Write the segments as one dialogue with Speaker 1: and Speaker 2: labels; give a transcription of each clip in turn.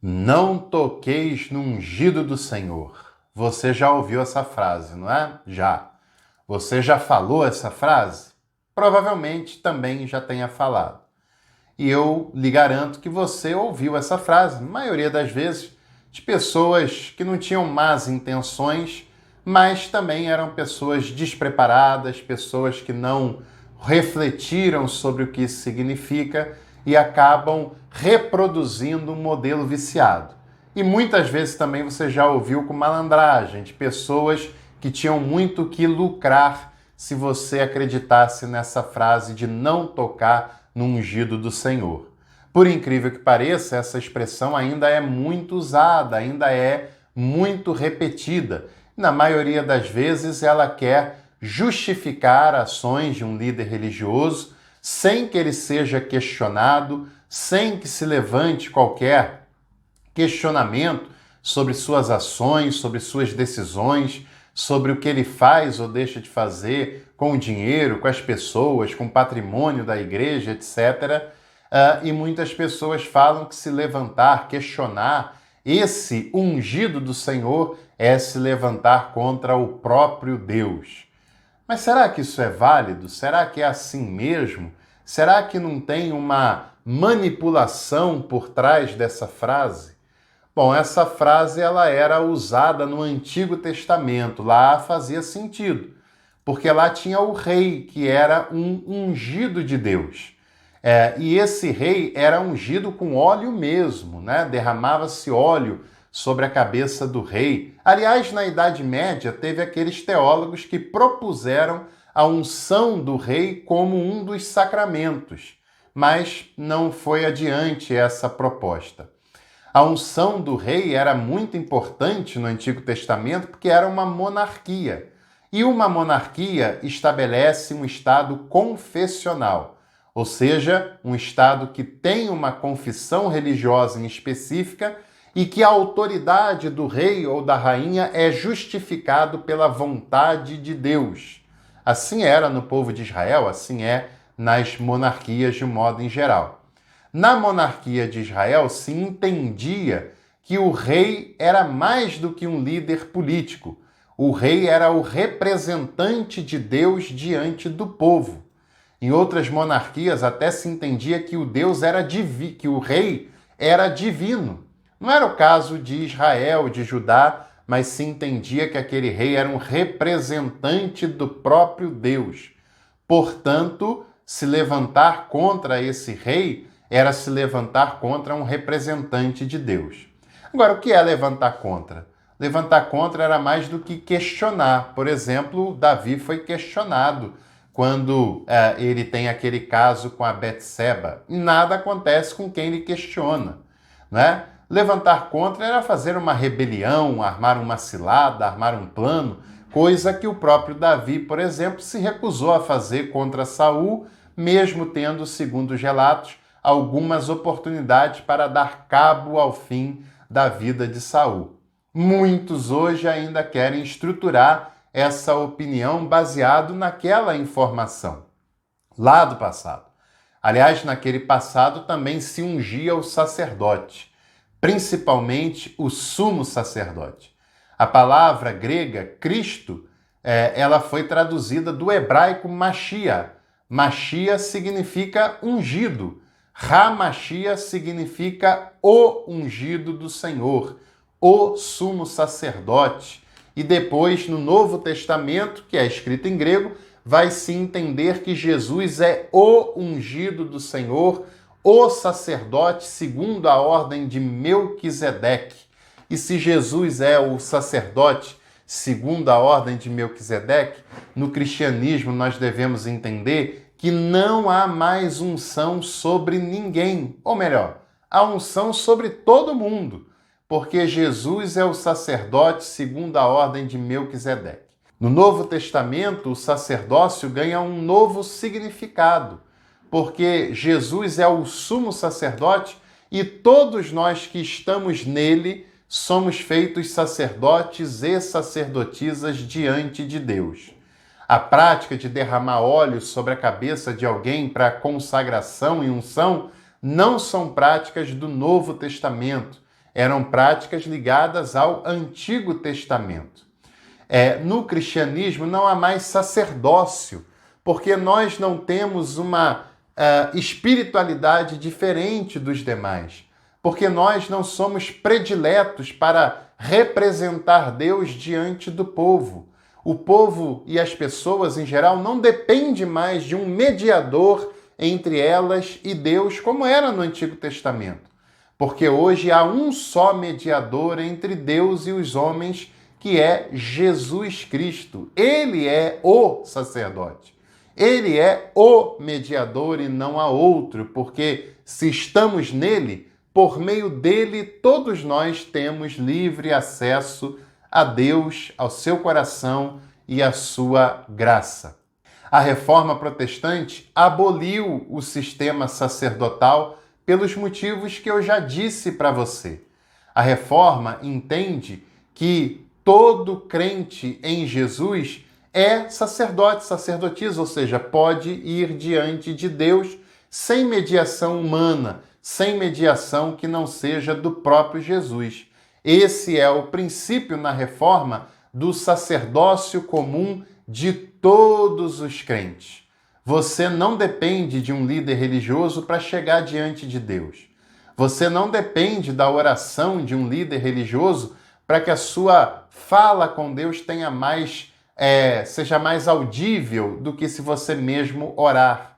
Speaker 1: Não toqueis no ungido do Senhor. Você já ouviu essa frase, não é? Já. Você já falou essa frase? Provavelmente também já tenha falado. E eu lhe garanto que você ouviu essa frase, na maioria das vezes, de pessoas que não tinham más intenções, mas também eram pessoas despreparadas, pessoas que não refletiram sobre o que isso significa e acabam reproduzindo um modelo viciado. E muitas vezes também você já ouviu com malandragem, de pessoas que tinham muito que lucrar se você acreditasse nessa frase de não tocar no ungido do Senhor. Por incrível que pareça, essa expressão ainda é muito usada, ainda é muito repetida. Na maioria das vezes ela quer justificar ações de um líder religioso sem que ele seja questionado, sem que se levante qualquer questionamento sobre suas ações, sobre suas decisões, sobre o que ele faz ou deixa de fazer com o dinheiro, com as pessoas, com o patrimônio da igreja, etc. E muitas pessoas falam que se levantar, questionar esse ungido do Senhor é se levantar contra o próprio Deus. Mas será que isso é válido? Será que é assim mesmo? Será que não tem uma manipulação por trás dessa frase? Bom, essa frase ela era usada no Antigo Testamento, lá fazia sentido, porque lá tinha o rei, que era um ungido de Deus. E esse rei era ungido com óleo mesmo, né? Derramava-se óleo sobre a cabeça do rei. Aliás, na Idade Média, teve aqueles teólogos que propuseram a unção do rei como um dos sacramentos, mas não foi adiante essa proposta. A unção do rei era muito importante no Antigo Testamento porque era uma monarquia. E uma monarquia estabelece um estado confessional, ou seja, um estado que tem uma confissão religiosa em específica e que a autoridade do rei ou da rainha é justificado pela vontade de Deus. Assim era no povo de Israel, assim é nas monarquias de modo em geral. Na monarquia de Israel se entendia que o rei era mais do que um líder político. O rei era o representante de Deus diante do povo. Em outras monarquias até se entendia que que o rei era divino. Não era o caso de Israel, de Judá, mas se entendia que aquele rei era um representante do próprio Deus. Portanto, se levantar contra esse rei era se levantar contra um representante de Deus. Agora, o que é levantar contra? Levantar contra era mais do que questionar. Por exemplo, Davi foi questionado quando ele tem aquele caso com a Betseba. Nada acontece com quem lhe questiona, né? Levantar contra era fazer uma rebelião, armar uma cilada, armar um plano, coisa que o próprio Davi, por exemplo, se recusou a fazer contra Saul, mesmo tendo, segundo os relatos, algumas oportunidades para dar cabo ao fim da vida de Saul. Muitos hoje ainda querem estruturar essa opinião baseado naquela informação lá do passado. Aliás, naquele passado também se ungia o sacerdote, principalmente o sumo sacerdote. A palavra grega Cristo, ela foi traduzida do hebraico Machia. Machia significa ungido. Hamashia significa o ungido do Senhor, o sumo sacerdote. E depois, no Novo Testamento, que é escrito em grego, vai se entender que Jesus é o ungido do Senhor, o sacerdote segundo a ordem de Melquisedeque. E se Jesus é o sacerdote segundo a ordem de Melquisedeque, no cristianismo nós devemos entender que não há mais unção sobre ninguém. Ou melhor, há unção sobre todo mundo, porque Jesus é o sacerdote segundo a ordem de Melquisedeque. No Novo Testamento, o sacerdócio ganha um novo significado, porque Jesus é o sumo sacerdote e todos nós que estamos nele somos feitos sacerdotes e sacerdotisas diante de Deus. A prática de derramar óleo sobre a cabeça de alguém para consagração e unção não são práticas do Novo Testamento. Eram práticas ligadas ao Antigo Testamento. No cristianismo não há mais sacerdócio, porque nós não temos uma espiritualidade diferente dos demais, porque nós não somos prediletos para representar Deus diante do povo. O povo e as pessoas em geral não dependem mais de um mediador entre elas e Deus, como era no Antigo Testamento, porque hoje há um só mediador entre Deus e os homens, que é Jesus Cristo. Ele é o sacerdote. Ele é o mediador e não há outro, porque se estamos nele, por meio dele, todos nós temos livre acesso a Deus, ao seu coração e à sua graça. A Reforma Protestante aboliu o sistema sacerdotal pelos motivos que eu já disse para você. A Reforma entende que todo crente em Jesus é sacerdote, sacerdotisa, ou seja, pode ir diante de Deus sem mediação humana, sem mediação que não seja do próprio Jesus. Esse é o princípio na Reforma do sacerdócio comum de todos os crentes. Você não depende de um líder religioso para chegar diante de Deus. Você não depende da oração de um líder religioso para que a sua fala com Deus tenha seja mais audível do que se você mesmo orar.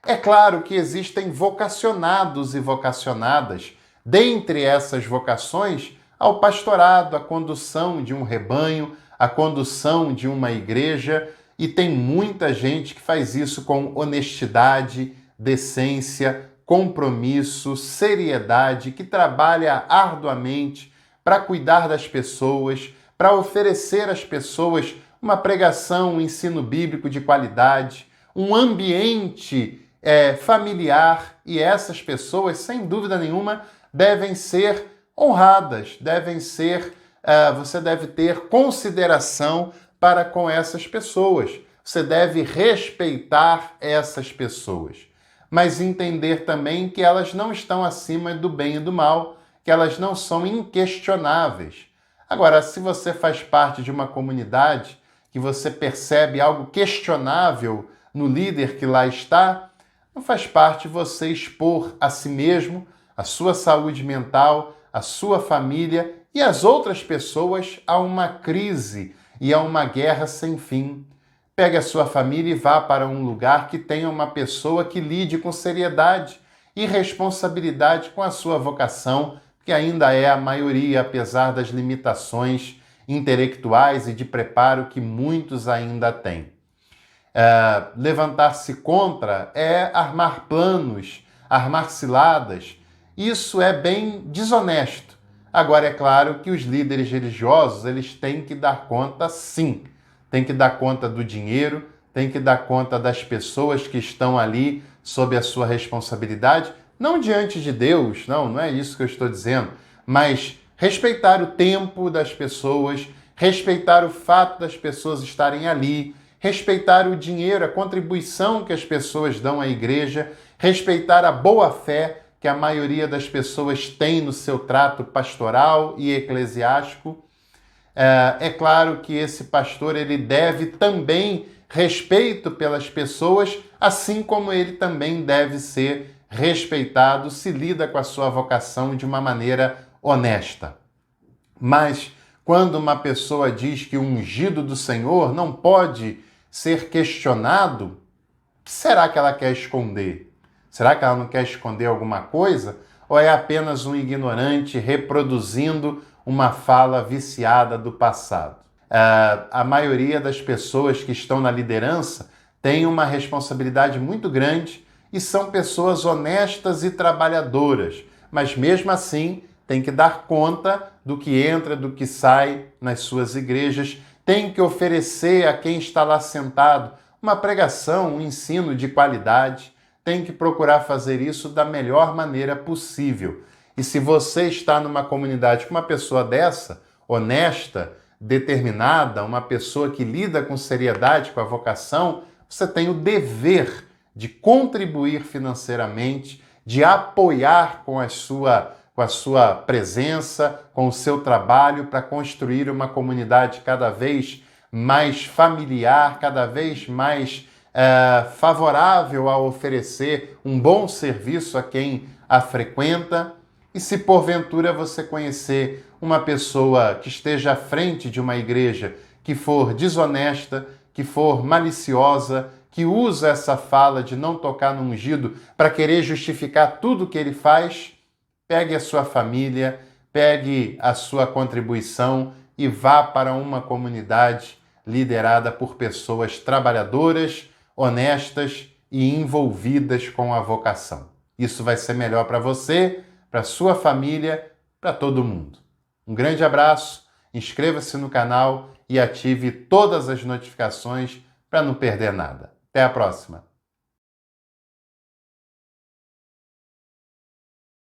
Speaker 1: É claro que existem vocacionados e vocacionadas, dentre essas vocações, ao pastorado, à condução de um rebanho, à condução de uma igreja, e tem muita gente que faz isso com honestidade, decência, compromisso, seriedade, que trabalha arduamente para cuidar das pessoas, para oferecer às pessoas uma pregação, um ensino bíblico de qualidade, um ambiente familiar, e essas pessoas, sem dúvida nenhuma, devem ser honradas, você deve ter consideração para com essas pessoas, você deve respeitar essas pessoas, mas entender também que elas não estão acima do bem e do mal, que elas não são inquestionáveis. Agora, se você faz parte de uma comunidade que você percebe algo questionável no líder que lá está, não faz parte você expor a si mesmo, a sua saúde mental, a sua família e as outras pessoas a uma crise e a uma guerra sem fim. Pegue a sua família e vá para um lugar que tenha uma pessoa que lide com seriedade e responsabilidade com a sua vocação, que ainda é a maioria, apesar das limitações intelectuais e de preparo que muitos ainda têm. Levantar-se contra é armar planos, armar ciladas. Isso é bem desonesto. Agora, é claro que os líderes religiosos, eles têm que dar conta, sim. Tem que dar conta do dinheiro, tem que dar conta das pessoas que estão ali sob a sua responsabilidade, não diante de Deus, não é isso que eu estou dizendo, mas respeitar o tempo das pessoas, respeitar o fato das pessoas estarem ali, respeitar o dinheiro, a contribuição que as pessoas dão à igreja, respeitar a boa-fé que a maioria das pessoas tem no seu trato pastoral e eclesiástico. É claro que esse pastor ele deve também respeito pelas pessoas, assim como ele também deve ser respeitado se lida com a sua vocação de uma maneira honesta. Mas quando uma pessoa diz que o ungido do Senhor não pode ser questionado, o que será que ela quer esconder? Será que ela não quer esconder alguma coisa? Ou é apenas um ignorante reproduzindo uma fala viciada do passado? A maioria das pessoas que estão na liderança tem uma responsabilidade muito grande e são pessoas honestas e trabalhadoras, mas mesmo assim tem que dar conta do que entra, do que sai nas suas igrejas, tem que oferecer a quem está lá sentado uma pregação, um ensino de qualidade, tem que procurar fazer isso da melhor maneira possível. E se você está numa comunidade com uma pessoa dessa, honesta, determinada, uma pessoa que lida com seriedade com a vocação, você tem o dever de contribuir financeiramente, de apoiar com a com a sua presença, com o seu trabalho para construir uma comunidade cada vez mais familiar, cada vez mais favorável a oferecer um bom serviço a quem a frequenta. E se porventura você conhecer uma pessoa que esteja à frente de uma igreja que for desonesta, que for maliciosa, que usa essa fala de não tocar no ungido para querer justificar tudo que ele faz, pegue a sua família, pegue a sua contribuição e vá para uma comunidade liderada por pessoas trabalhadoras, honestas e envolvidas com a vocação. Isso vai ser melhor para você, para sua família, para todo mundo. Um grande abraço, inscreva-se no canal e ative todas as notificações para não perder nada. Até a próxima!